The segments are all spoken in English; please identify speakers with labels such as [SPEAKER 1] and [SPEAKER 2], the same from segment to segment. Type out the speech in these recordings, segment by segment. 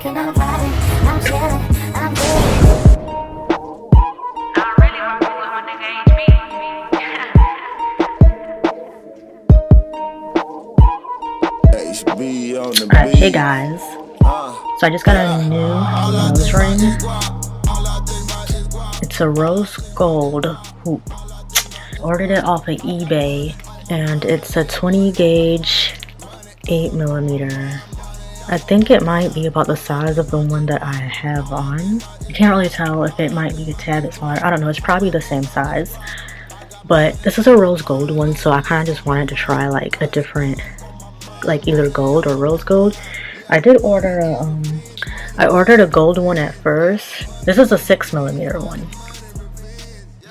[SPEAKER 1] working, I'm vibing, I'm chilling, I'm good.
[SPEAKER 2] Alright, hey guys. So I just got a new nose ring. It's a rose gold hoop. Ordered it off of eBay, and it's a 20 gauge 8mm. I think it might be about the size of the one that I have on. You can't really tell if it might be a tad bit smaller. I don't know, it's probably the same size. But this is a rose gold one, so I kind of just wanted to try like a different, like either gold or rose gold. I did order a, I ordered a gold one at first. This is a 6mm one.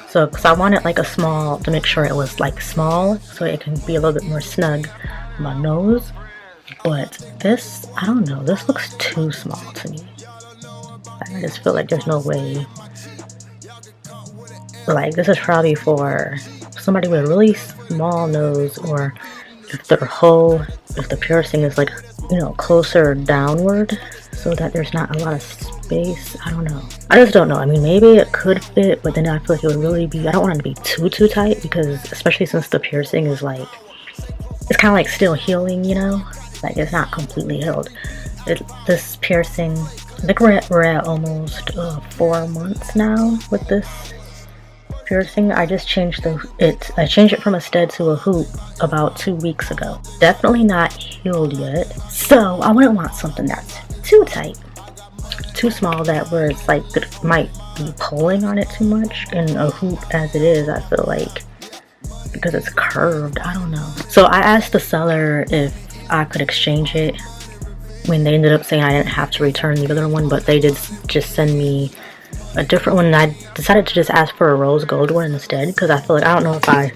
[SPEAKER 2] So, because I wanted like a small, to make sure it was like small, so it can be a little bit more snug on my nose. But this, I don't know, this looks too small to me. I just feel like there's no way. Like, this is probably for somebody with a really small nose, or if the piercing is like, you know, closer downward, so that there's not a lot of space. I don't know. I just don't know. I mean, maybe it could fit, but then I feel like it would really be, I don't want it to be too tight, because especially since the piercing is like, it's kind of like still healing, you know? Like, it's not completely healed. This piercing, I think we're at almost 4 months now with this piercing. I just changed I changed it from a stud to a hoop about 2 weeks ago. Definitely not healed yet, so I wouldn't want something that's too tight, too small, that where it's like it might be pulling on it too much. And a hoop as it is, I feel like, because it's curved, I don't know. So I asked the seller if I could exchange it. I mean, they ended up saying I didn't have to return the other one, but they did just send me a different one, and I decided to just ask for a rose gold one instead, because I feel like, I don't know if I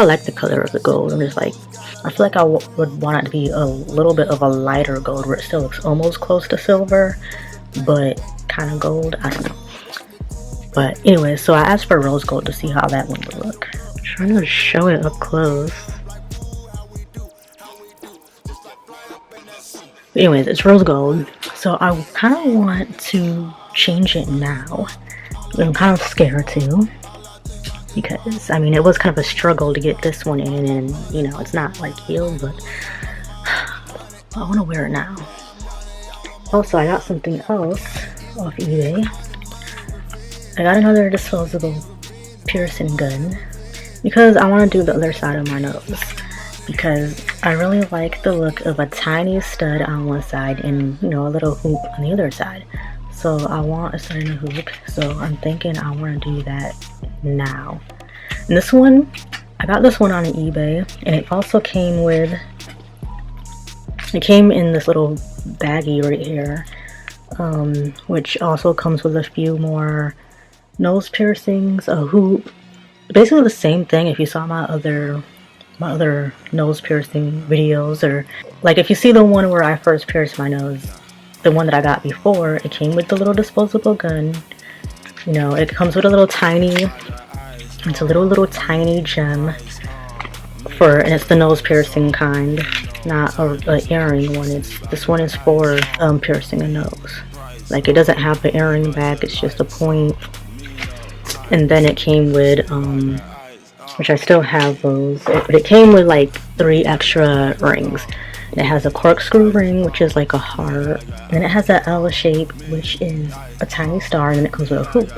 [SPEAKER 2] like the color of the gold. I'm just like, I feel like I would want it to be a little bit of a lighter gold, where it still looks almost close to silver, but kind of gold. I don't know. But anyway, so I asked for rose gold to see how that one would look. I'm trying to show it up close. Anyways, it's rose gold, so I kind of want to change it now. I'm kind of scared too, because I mean, it was kind of a struggle to get this one in, and you know, it's not like healed, but I want to wear it now. Also, I got something else off eBay. I got another disposable piercing gun, because I want to do the other side of my nose, because I really like the look of a tiny stud on one side and, you know, a little hoop on the other side. So I want a stud and a hoop, so I'm thinking I want to do that now. And this one, I got this one on eBay, and it also came with, it came in this little baggie right here, which also comes with a few more nose piercings, a hoop, basically the same thing. If you saw my other nose piercing videos, or like if you see the one where I first pierced my nose, the one that I got before, it came with the little disposable gun. You know, it comes with a little tiny, it's a little tiny gem and it's the nose piercing kind, not a earring one. This one is for piercing a nose. Like, it doesn't have the earring back, it's just a point. And then it came with which I still have those, but it came with like 3 extra rings. It has a corkscrew ring, which is like a heart, and it has that L shape, which is a tiny star, and then it comes with a hoop,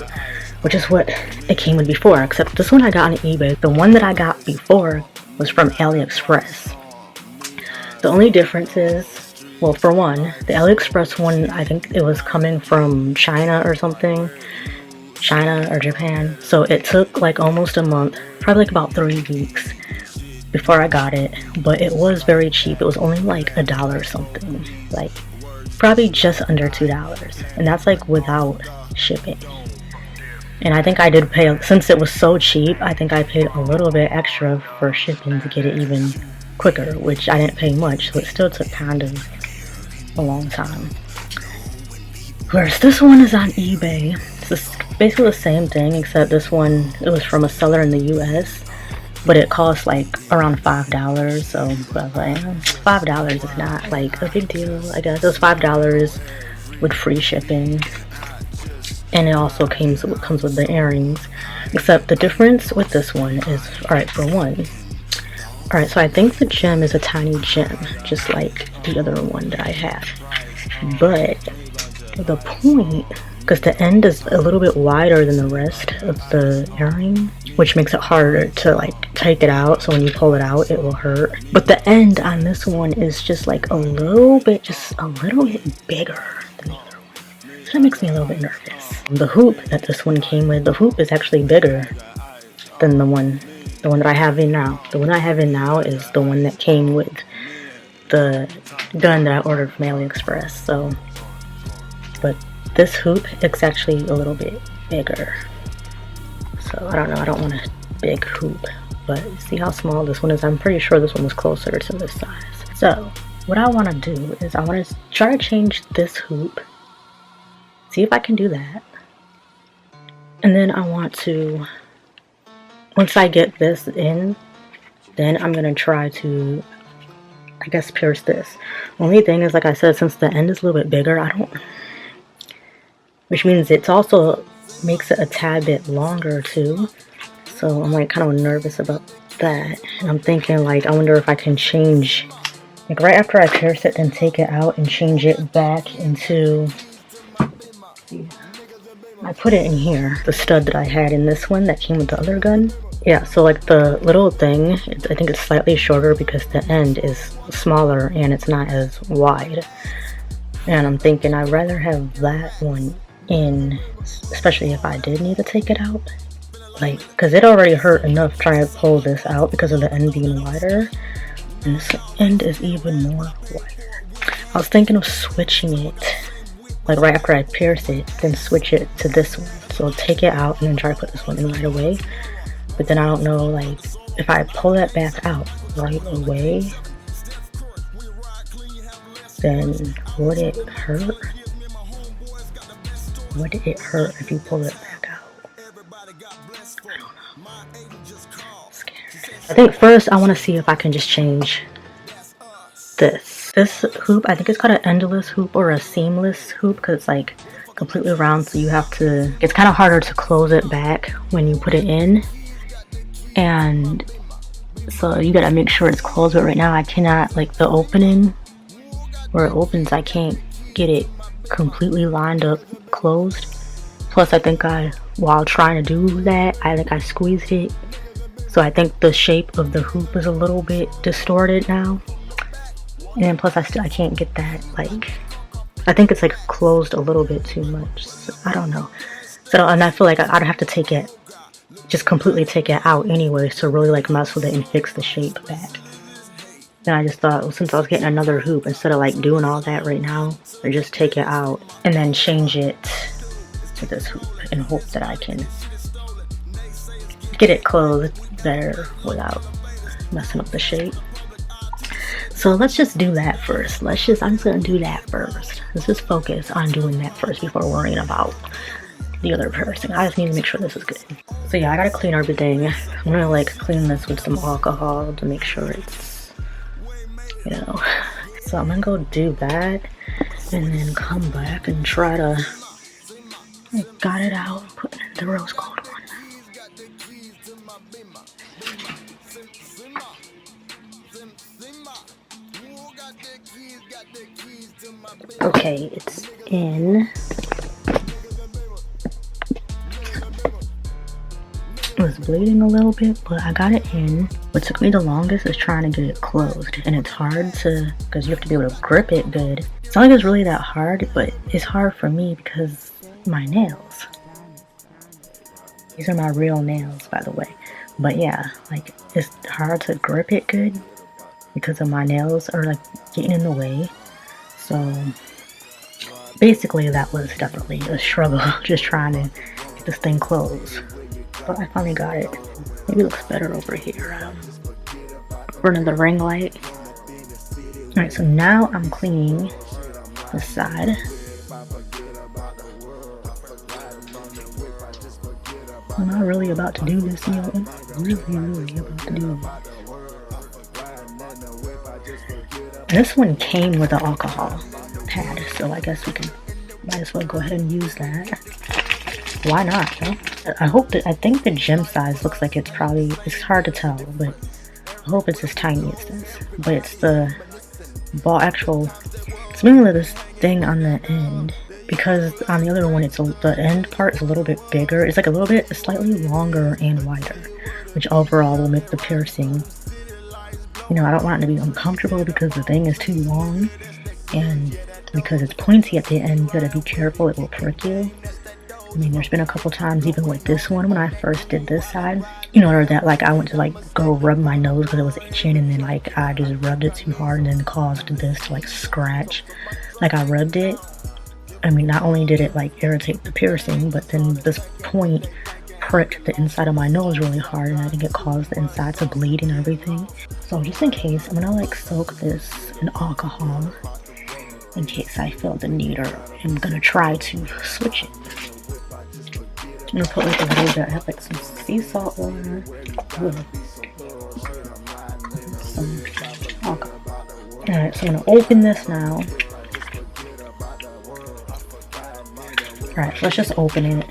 [SPEAKER 2] which is what it came with before, except this one I got on eBay. The one that I got before was from AliExpress. The only difference is, well, for one, the AliExpress one, I think it was coming from China or something, China or Japan, so it took like almost a month, probably like about 3 weeks before I got it. But it was very cheap. It was only like $1 or something, like probably just under $2, and that's like without shipping. And I think I did pay, since it was so cheap, I think I paid a little bit extra for shipping to get it even quicker, which I didn't pay much, so it still took kind of a long time. Whereas this one is on eBay. It's basically the same thing, except this one, it was from a seller in the US. but it costs like around $5. So I was like, $5 is not like a big deal. I guess it was $5 with free shipping, and it also comes with the earrings. Except the difference with this one is, all right, for one, all right, so I think the gem is a tiny gem, just like the other one that I have, but the point, because the end is a little bit wider than the rest of the earring, which makes it harder to like take it out, so when you pull it out it will hurt. But the end on this one is just like just a little bit bigger than the other one, so that makes me a little bit nervous. The hoop that this one came with, the hoop is actually bigger than the one that I have in now. The one I have in now is the one that came with the gun that I ordered from AliExpress. So, but this hoop, it's actually a little bit bigger. So I don't know, I don't want a big hoop, but see how small this one is? I'm pretty sure this one was closer to this size. So what I want to do is I want to try to change this hoop, see if I can do that. And then I want to, once I get this in, then I'm going to try to, I guess, pierce this. Only thing is, like I said, since the end is a little bit bigger, which means it's also makes it a tad bit longer too. So I'm like kind of nervous about that. And I'm thinking like, I wonder if I can change, like right after I pierce it, then take it out and change it back into, I put it in here, the stud that I had in this one that came with the other gun. Yeah, so like the little thing, I think it's slightly shorter because the end is smaller and it's not as wide. And I'm thinking I'd rather have that one in, especially if I did need to take it out. Like, because it already hurt enough trying to pull this out because of the end being wider. And this end is even more wider. I was thinking of switching it, like right after I pierce it, then switch it to this one. So take it out and then try to put this one in right away. But then I don't know, like, if I pull that back out right away, then would it hurt? Would it hurt if you pull it back out? I don't know. I'm scared. I think first I want to see if I can just change this. This hoop, I think it's called an endless hoop or a seamless hoop because it's like completely round, so you have to, it's kind of harder to close it back when you put it in. And so you gotta make sure it's closed, but right now I cannot, like the opening where it opens, I can't get it completely lined up closed. Plus I think while trying to do that, I think I squeezed it, so I think the shape of the hoop is a little bit distorted now. And then plus I can't get that, like, I think it's like closed a little bit too much, so I don't know. So, and I feel like I'd have to take it, just completely take it out anyway to really like mess with it and fix the shape back. Then I just thought, well, since I was getting another hoop, instead of like doing all that right now, I just take it out and then change it to this hoop and hope that I can get it closed better without messing up the shape. So let's just do that first. I'm just gonna do that first. Let's just focus on doing that first before worrying about the other person. I just need to make sure this is good. So yeah, I gotta clean everything. I'm gonna like clean this with some alcohol to make sure it's, you know. So I'm gonna go do that and then come back and try to got it out and put the rose gold one. Okay, it's in. It was bleeding a little bit, but I got it in. What took me the longest is trying to get it closed, and it's hard to, because you have to be able to grip it good. It's not like it's really that hard, but it's hard for me because my nails. These are my real nails, by the way. But yeah, like it's hard to grip it good because of my nails are like getting in the way. So basically that was definitely a struggle, just trying to get this thing closed. But I finally got it. Maybe it looks better over here. Burning the ring light. Alright, so now I'm cleaning the side. And I really about to do this, yo? Really about to do this. This one came with an alcohol pad, so I guess we can might as well go ahead and use that. Why not? Huh? I think the gem size looks like it's hard to tell, but I hope it's as tiny as this. But it's the it's mainly this thing on the end, because on the other one the end part is a little bit bigger. It's like slightly longer and wider, which overall will make the piercing, you know, I don't want it to be uncomfortable because the thing is too long, and because it's pointy at the end, you gotta be careful, it will prick you. I mean, there's been a couple times, even with this one, when I first did this side, you know, or that like I went to like go rub my nose because it was itching, and then like I just rubbed it too hard and then caused this to like scratch. Like I rubbed it, I mean, not only did it like irritate the piercing, but then this point pricked the inside of my nose really hard, and I think it caused the inside to bleed and everything. So just in case, I'm gonna like soak this in alcohol in case I feel the need, or I'm gonna try to switch it. I'm gonna put like a little bit, I have like some sea salt water, some alcohol. Alright, so I'm gonna open this now. Alright, so let's just open it.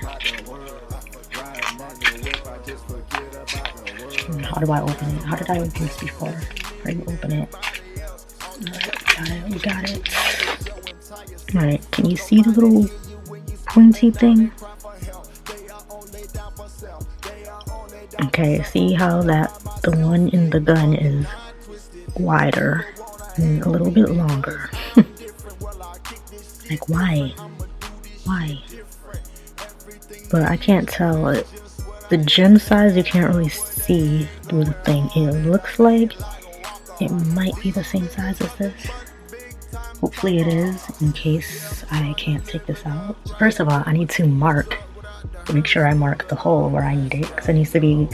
[SPEAKER 2] How do I open it? How did I open this before? How do you open it? Alright, we got it. Alright, can you see the little pointy thing? Okay, see how the one in the gun is wider and a little bit longer. Like, why? But I can't tell it. The gem size, you can't really see through the thing. It looks like it might be the same size as this. Hopefully it is, in case I can't take this out. First of all, I need to make sure I mark the hole where I need it, because it needs to be,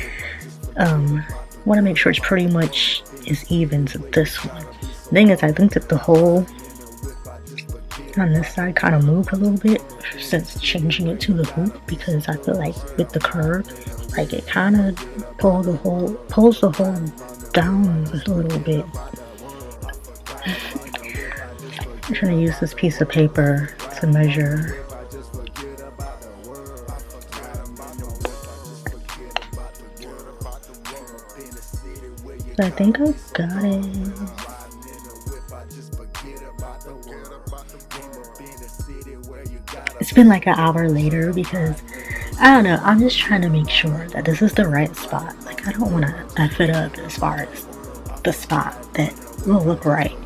[SPEAKER 2] want to make sure it's pretty much as even to this one. The thing is, I think that the hole on this side kind of moved a little bit since changing it to the hoop, because I feel like with the curve, like it kind of pulls the hole down a little bit. I'm trying to use this piece of paper to measure. I think I got it. It's been like an hour later, because I don't know, I'm just trying to make sure that this is the right spot. Like, I don't want to F it up as far as the spot that will look right.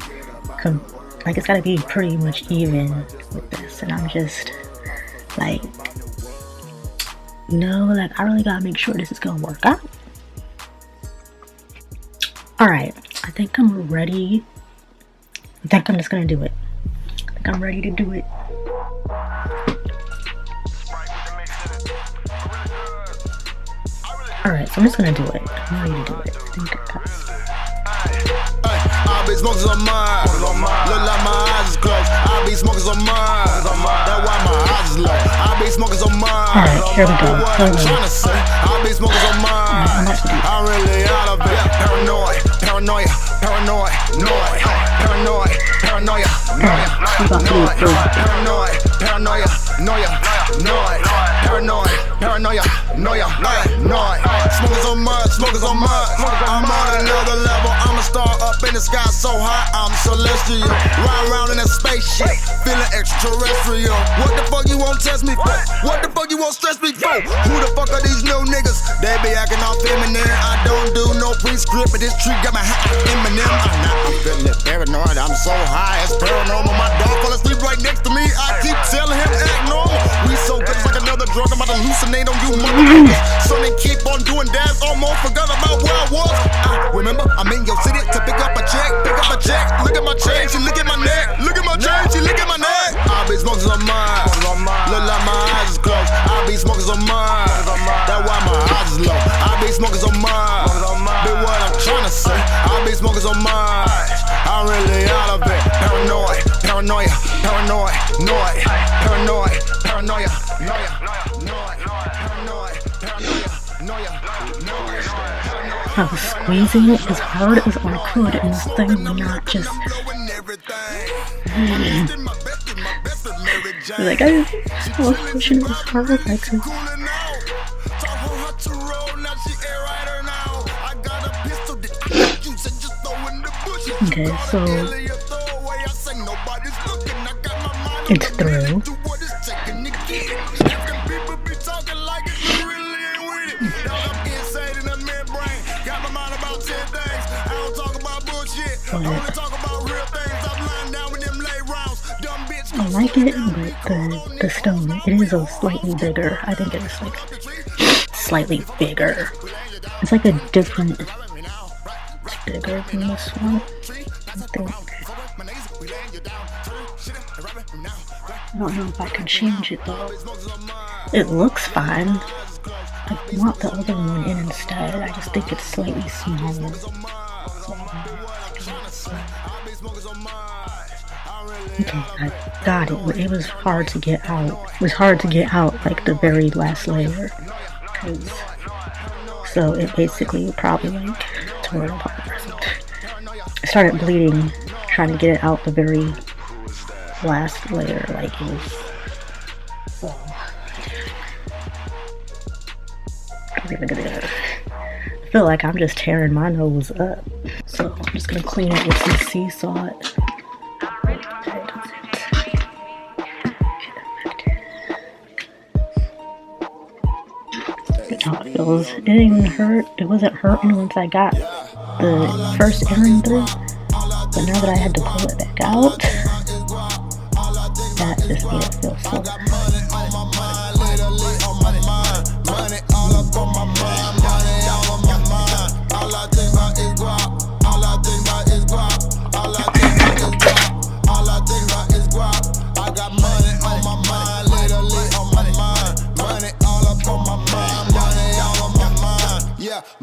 [SPEAKER 2] Like, it's got to be pretty much even with this, and I'm just like, no, like I really gotta make sure this is gonna work out. Alright, I think I'm ready. I think I'm just gonna do it. I think I'm ready to do it. Alright, so I'm just gonna do it. I'm ready to do it. I think I got this.
[SPEAKER 3] I be smoking on mine. Look like my eyes is closed. I be smoking on mine. That's why my eyes is low. I be smoking on mine.
[SPEAKER 2] Alright, here we go.
[SPEAKER 3] I be smoking on mine. I'm really out of it. Paranoia. Paranoia. Paranoia. Paranoia. Paranoia. Smokers on mud, smokers on mud. I'm on another level. I'm a star up in the sky so high, I'm celestial. Ride around in a spaceship, feeling extraterrestrial. What the fuck you won't test me for? What the fuck you won't stress me for? Who the fuck are these new niggas? They be acting all feminine. I don't do no pre-script, but this tree got my hat Eminem. I'm feeling paranoid, I'm so high, it's paranormal. My dog fell asleep right next to me. I keep telling him act normal. We so good, it's like another drug. I'm about to hallucinate on you motherfuckers. So they keep on doing dance, almost forgot about where I was. I remember I'm in your city to pick up a check. Look at my chain, she look at my neck. Look at my chain, she look at my neck. I be smoking on mine. Look like my eyes is closed. I be smoking on mine. That's why my eyes is low. I be smoking on mine. Be what I'm trying to say. I be smoking on mine. I'm really out of it. Paranoid, paranoia, paranoid, paranoia, paranoia, paranoia, paranoia, paranoia.
[SPEAKER 2] I was squeezing it as hard as I could, and this thing would not just. Like I was pushing as hard as I could. Okay, so it's through. I like it, but the stone, it is a slightly bigger. I think it is like slightly bigger. It's like a different. It's bigger than this one, I think. I don't know if I can change it though. It looks fine. I want the other one in instead. I just think it's slightly smaller. Okay, I got it, but it was hard to get out. It was hard to get out like the very last layer. So it basically probably like tore it apart or something. I started bleeding trying to get it out the very last layer, like it was. So I feel like I'm just tearing my nose up. So I'm just gonna clean it with some sea salt. It didn't hurt. It wasn't hurting once I got the first errand through, but now that I had to pull it back out, that just made it feel so bad.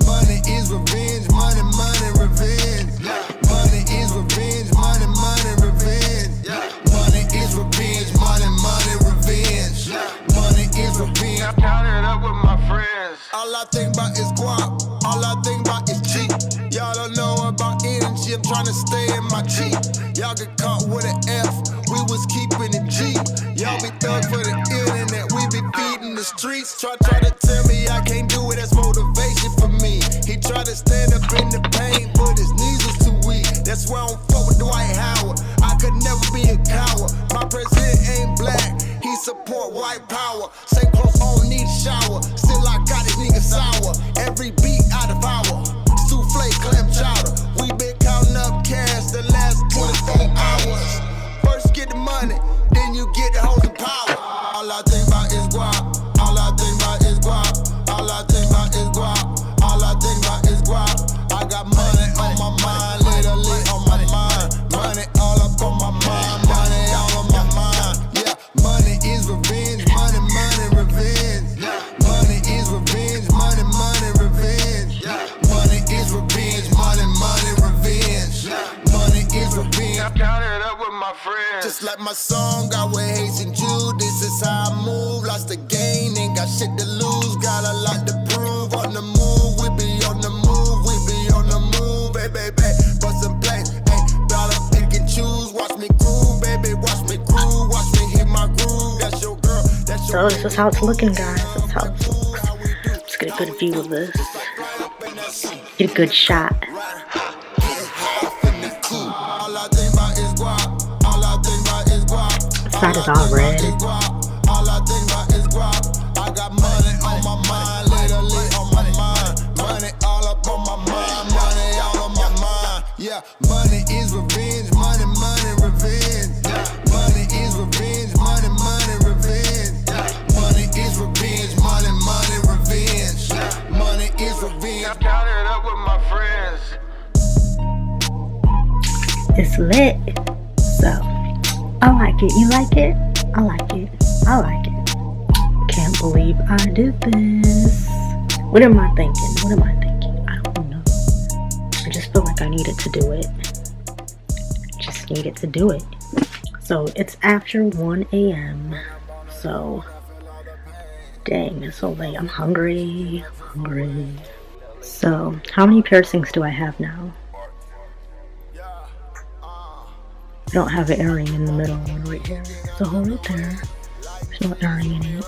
[SPEAKER 3] Money is revenge, money, revenge. Money is revenge, money, revenge. Money is revenge, money, revenge. Money is revenge. I count it up with my friends. All I think about is guap, all I think about is cheap. Y'all don't know about energy, I'm trying to stay in my Jeep. Y'all get caught with an F, we was keeping it G. Y'all be thugs for the internet, we be feeding the streets. Try to tell me I can't do it, that's motivation for me. He tried to stand up in the pain, but his knees was too weak. That's why I don't fuck with Dwight Howard. I could never be a coward. My president ain't black, he support white power. Same clothes on, need a shower. Still I got this nigga sour. Every beat I devour. Souffle, clam chowder. We been counting up cash the last 24 hours. First get the money, then you get the hoes and power. All I think about is guap. All I think about is guap. All I think about is guap. All I think about is guap. I got money on my mind, literally on my mind. Money all up on my mind, money all on my mind. Yeah, money is revenge, money, revenge. Money is revenge, money, revenge. Money is revenge, money, revenge. Money is revenge. I count it up with my friends. Just like my song, got with Hayes and Jude. This is how I move. Lost the game, ain't got shit to lose. Got a lot to prove. On the move, we be on the move. We be on the move, baby, bust some plays. Hey, gotta pick and choose. Watch me groove, baby, watch me groove. Watch me hit my groove. That's your girl, that's your.
[SPEAKER 2] So this is how it's looking, guys. This is how it looks. Let's get a good view of this. Get a good shot.
[SPEAKER 3] All I think about is guap. All I think about is guap.
[SPEAKER 2] The side is all red.
[SPEAKER 3] All I think about is guap. I got money on my mind, literally on my mind. Money all up on my mind, money all on my mind. Yeah, money is revenge, money, revenge. Money is revenge, money, revenge. Money is revenge, money, revenge. Money is revenge. I count it up with my friends.
[SPEAKER 2] It's lit. So I like it. You like it? I like it. I like it. Can't believe I did this. What am I thinking? What am I thinking? I don't know. I just feel like I needed to do it. Just needed to do it. So it's after 1 a.m. So dang, it's so late. I'm hungry. I'm hungry. So, how many piercings do I have now? I don't have an earring in the middle one right here. There's a hole right there. There's no earring in it.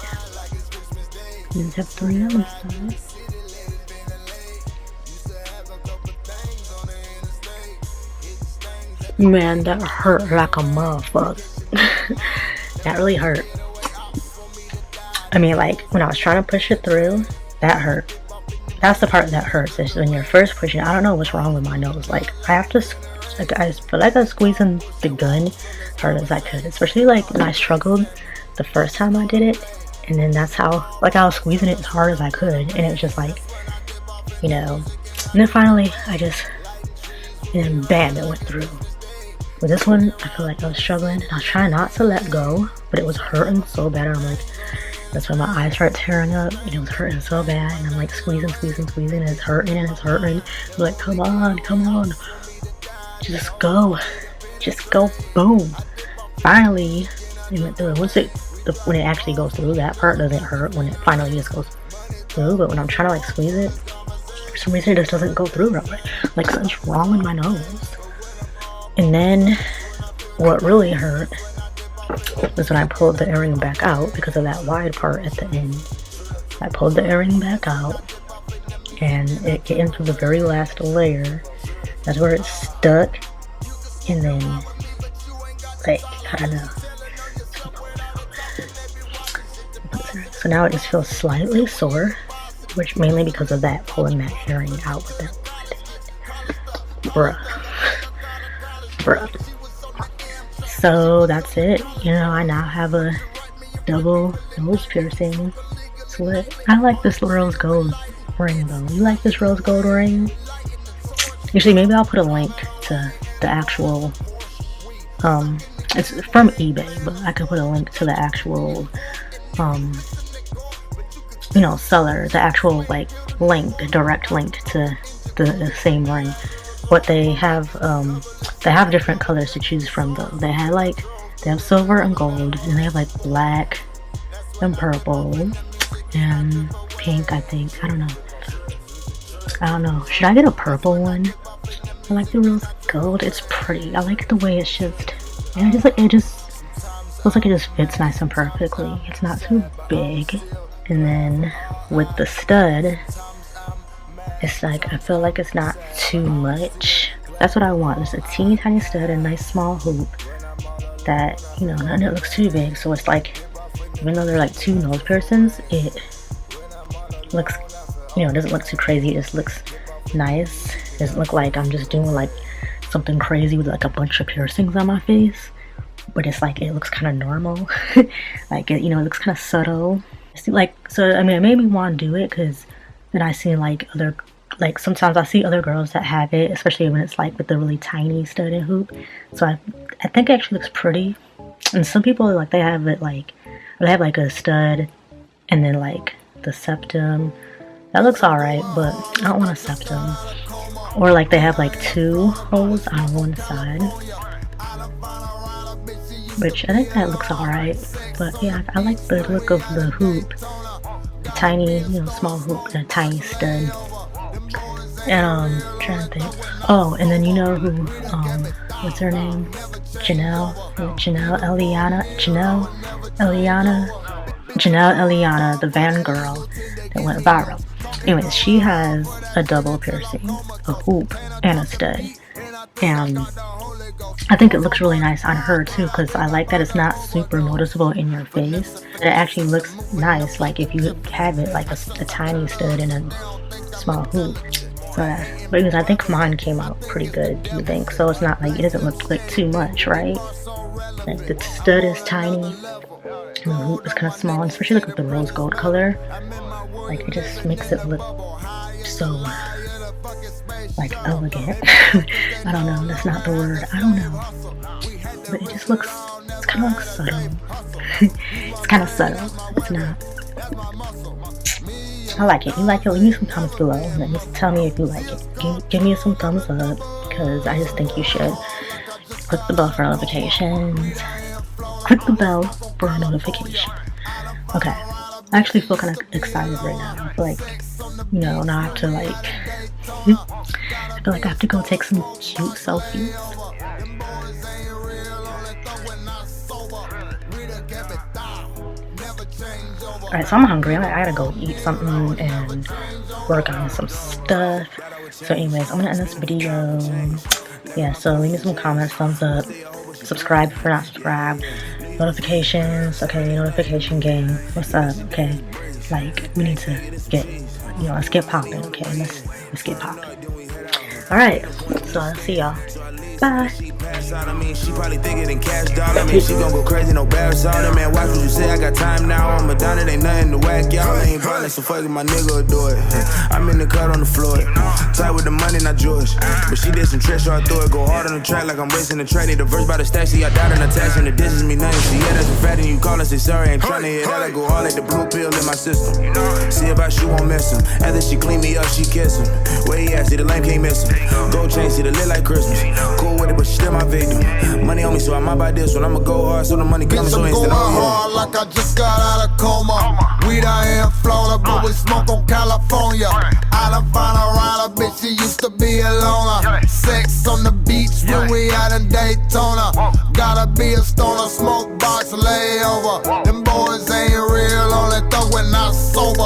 [SPEAKER 2] And have 3 on this side. Man, that hurt like a motherfucker. That really hurt. I mean, like, when I was trying to push it through, that hurt. That's the part that hurts, is when you're first pushing. I don't know what's wrong with my nose. Like, I have to, like, I feel like I was squeezing the gun as hard as I could. Especially, like, when I struggled the first time I did it. And then that's how, like, I was squeezing it as hard as I could. And it was just like, you know. And then finally, and then bam, it went through. With this one, I feel like I was struggling. And I was trying not to let go. But it was hurting so bad. I'm like, that's when my eyes started tearing up. And it was hurting so bad. And I'm like squeezing. And it's hurting. I'm like, come on. Just go. Boom. Finally, it went through. When it actually goes through, that part doesn't hurt when it finally just goes through. But when I'm trying to like squeeze it, for some reason it just doesn't go through right. Like something's wrong with my nose. And then what really hurt was when I pulled the earring back out because of that wide part at the end. I pulled the earring back out and it get into the very last layer. That's where it stuck. And then, like, I don't know. So now it just feels slightly sore, which mainly because of that, pulling that earring out with that. Bruh. So that's it. You know, I now have a double nose piercing slit. I like this rose gold ring though. You like this rose gold ring? Actually, maybe I'll put a link to the actual, it's from eBay, but I could put a link to the actual, you know, seller, the actual like link, direct link to the same ring. What they have different colors to choose from though. They have silver and gold, and they have like black and purple and pink, I think. I don't know. Should I get a purple one? I like the rose gold. It's pretty. I like the way it's just, and it just looks like it just fits nice and perfectly. It's not too big. And then with the stud, it's like, I feel like it's not too much. That's what I want. It's a teeny tiny stud, a nice small hoop that, you know, none of it looks too big. So it's like, even though they're like 2 nose piercings, it looks, you know, it doesn't look too crazy. It just looks nice. It doesn't look like I'm just doing like something crazy with like a bunch of piercings on my face. But it's like, it looks kind of normal. Like, it, you know, it looks kind of subtle. Like, so, I mean, it made me want to do it because then I see like other, like sometimes I see other girls that have it, especially when it's like with the really tiny stud and hoop. So I think it actually looks pretty. And some people, like, they have it like, they have like a stud and then like the septum. That looks alright, but I don't want a septum. Or like they have like 2 holes on one side, which I think that looks alright. But yeah, I like the look of the hoop. The tiny, you know, small hoop and a tiny stud. And I'm trying to think. Oh, and then you know who, what's her name? Janelle Eliana, the Van girl that went viral. Anyways, she has a double piercing, a hoop, and a stud. And I think it looks really nice on her too, because I like that it's not super noticeable in your face. It actually looks nice, like if you have it like a tiny stud and a small hoop. So that, because I think mine came out pretty good, do you think? So it's not like, it doesn't look like too much, right? Like the stud is tiny and the hoop is kind of small, and especially like with the rose gold color. Like, it just makes it look so like elegant. I don't know, that's not the word. I don't know. But it just looks, it's kind of like subtle. It's kind of subtle. It's not. I like it. You like it? Leave me some comments below and just tell me if you like it. Give me some thumbs up, because I just think you should. Click the bell for notifications. Click the bell for a notification. Okay. I actually feel kind of excited right now. I feel like you know, now I have to like, I feel like I have to go take some cute selfies. Alright, so I'm hungry. I gotta go eat something and work on some stuff. So anyways, I'm gonna end this video. Yeah, so leave me some comments, thumbs up, subscribe if you're not subscribed, notifications. Okay, notification gang, what's up? Okay, like we need to get, you know, let's get popping. Okay, let's get popping. All right, so I'll see y'all. Bye.
[SPEAKER 4] I mean, she probably think it in cash dollar. I mean, she gon' go crazy, no barrels on it. Man, watch what you say, I got time now. I'm a done, it ain't nothing to whack. Y'all ain't violent, so fucking my nigga will do it. I'm in the cut on the floor. Tight with the money, not Jewish. But she did some trash, so I threw it. Go hard on the track like I'm racing the track. Need a verse by the stack, see I died in the tax. And the dishes me nothing. See, yeah, that's a fact, and you call and say sorry. Ain't tryna hear that. I go hard like the blue pill in my system. See if I shoot, won't miss him. After she clean me up, she kiss him. Where he at? See, the lame can't miss him. Gold chain, see the lit like Christmas. Cool with it, but she still my victim. Money on me, so I might buy this one. I'ma go hard, so the money comes so instant.
[SPEAKER 3] I'm going hard like I just got out of coma. Weed out here in Florida, but we smoke on California. I done find a rider, bitch, she used to be a loner. Sex on the beach when we out in Daytona. Gotta be a stoner, smoke box, lay over. Them boys ain't real, only thug when I sober.